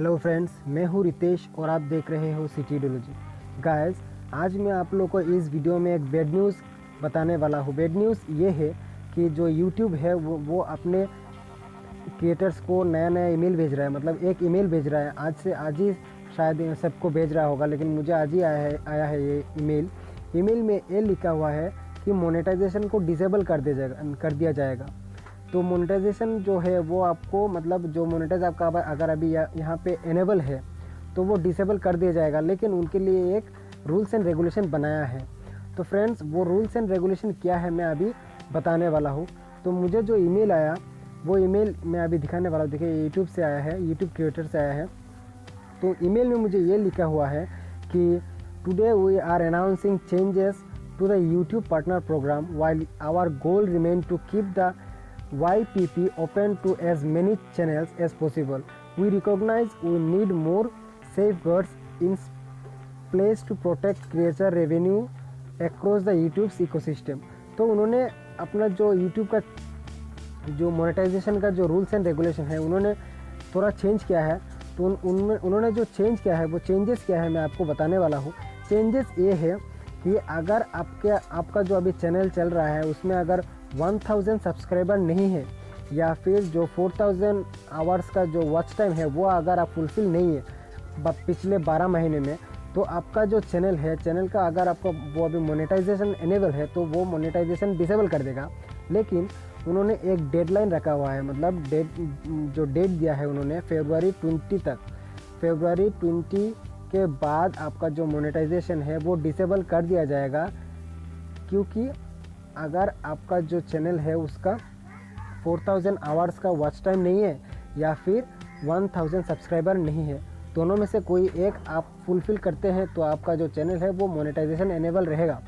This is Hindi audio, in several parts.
हेलो फ्रेंड्स, मैं हूँ रितेश और आप देख रहे हो सिटी आइडियोलॉजी। गाइस, आज मैं आप लोगों को इस वीडियो में एक बैड न्यूज़ बताने वाला हूँ। बैड न्यूज़ ये है कि जो YouTube है वो अपने क्रिएटर्स को नया ईमेल भेज रहा है। मतलब एक ईमेल भेज रहा है, आज ही शायद सबको भेज रहा होगा, लेकिन मुझे आज ही आया है ये ईमेल में ये लिखा हुआ है कि मोनेटाइजेशन को डिसेबल कर दिया जाएगा। तो मोनेटाइजेशन जो है वो आपको, मतलब जो मोनेटाइज आपका अगर अभी यहाँ पे एनेबल है तो वो डिसेबल कर दिया जाएगा, लेकिन उनके लिए एक रूल्स एंड रेगुलेशन बनाया है। तो फ्रेंड्स, वो रूल्स एंड रेगुलेशन क्या है मैं अभी बताने वाला हूँ। तो मुझे जो ईमेल आया वो ईमेल मैं अभी दिखाने वाला हूँ। देखिए, यूट्यूब से आया है, यूट्यूब क्रिएटर से आया है। तो ईमेल में मुझे ये लिखा हुआ है कि today we are announcing changes to the YouTube partner program while our goal remain to keep the YPP open to as many channels as possible. We recognize we need more safeguards in place to protect creator revenue across the YouTube's ecosystem. तो उन्होंने अपना जो YouTube का जो मोनेटाइजेशन का जो रूल्स एंड रेगुलेशन है उन्होंने थोड़ा चेंज किया है। तो उन्होंने जो चेंज किया है वो चेंजेस क्या है मैं आपको बताने वाला हूँ। चेंजेस ये है कि अगर आपका जो अभी चैनल चल रहा है उसमें अगर 1000 सब्सक्राइबर नहीं है, या फिर जो 4000 आवर्स का जो वॉच टाइम है वो अगर आप फुलफ़िल नहीं है पिछले 12 महीने में, तो आपका जो चैनल का अगर आपका वो अभी मोनेटाइजेशन एनेबल है तो वो मोनेटाइजेशन डिसेबल कर देगा। लेकिन उन्होंने एक डेडलाइन रखा हुआ है, मतलब जो डेट दिया है उन्होंने फरवरी 20 तक। फरवरी 20 के बाद आपका जो मोनेटाइजेशन है वो डिसेबल कर दिया जाएगा, क्योंकि अगर आपका जो चैनल है उसका 4000 आवर्स का वॉच टाइम नहीं है या फिर 1000 सब्सक्राइबर नहीं है, दोनों में से कोई एक आप फुलफ़िल करते हैं तो आपका जो चैनल है वो मोनेटाइजेशन एनेबल रहेगा।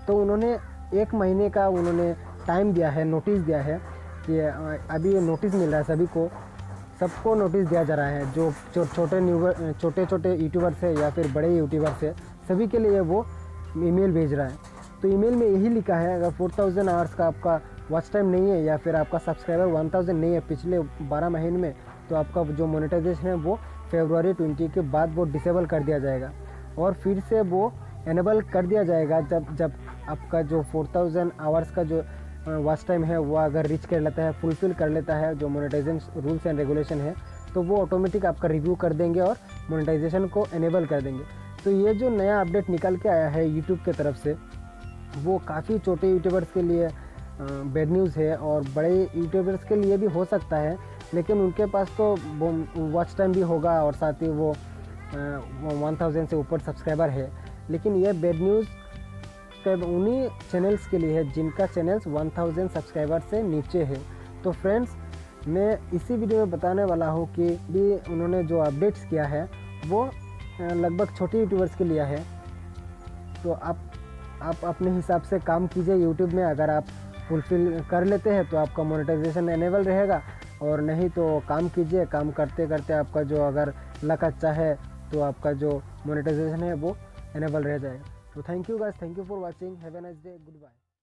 तो उन्होंने 1 महीने का टाइम दिया है, नोटिस दिया है कि अभी ये नोटिस मिल रहा है सबको नोटिस दिया जा रहा है। जो छोटे यूट्यूबर्स है या फिर बड़े यूट्यूबर्स है, सभी के लिए वो ईमेल भेज रहा है। तो ईमेल में यही लिखा है, अगर 4000 आवर्स का आपका वॉच टाइम नहीं है या फिर आपका सब्सक्राइबर 1000 नहीं है पिछले 12 महीने में, तो आपका जो मोनेटाइजेशन है वो फरवरी 20 के बाद वो डिसेबल कर दिया जाएगा और फिर से वो एनेबल कर दिया जाएगा जब आपका जो 4000 आवर्स का जो वॉच टाइम है वो अगर रीच कर लेता है, फुलफ़िल कर लेता है जो मोनेटाइजेशन रूल्स एंड रेगुलेशन है, तो वो ऑटोमेटिक आपका रिव्यू कर देंगे और मोनेटाइजेशन को एनेबल कर देंगे। तो ये जो नया अपडेट निकल के आया है यूट्यूब की तरफ से, वो काफ़ी छोटे यूट्यूबर्स के लिए बैड न्यूज़ है और बड़े यूट्यूबर्स के लिए भी हो सकता है, लेकिन उनके पास तो वॉच टाइम भी होगा और साथ ही वो 1000 से ऊपर सब्सक्राइबर है। लेकिन ये बैड न्यूज़ उन्हीं चैनल्स के लिए है जिनका चैनल्स 1000 सब्सक्राइबर से नीचे है। तो फ्रेंड्स, मैं इसी वीडियो में बताने वाला हूँ कि भी उन्होंने जो अपडेट्स किया है वो लगभग छोटे यूट्यूबर्स के लिए है। तो आप अपने हिसाब से काम कीजिए यूट्यूब में। अगर आप फुलफ़िल कर लेते हैं तो आपका मोनेटाइजेशन एनेबल रहेगा, और नहीं तो काम कीजिए। काम करते करते आपका जो अगर लक अच्छा है तो आपका जो मोनेटाइजेशन है वो एनेबल रह जाएगा। तो thank you guys, thank you for watching, have a nice day, good bye.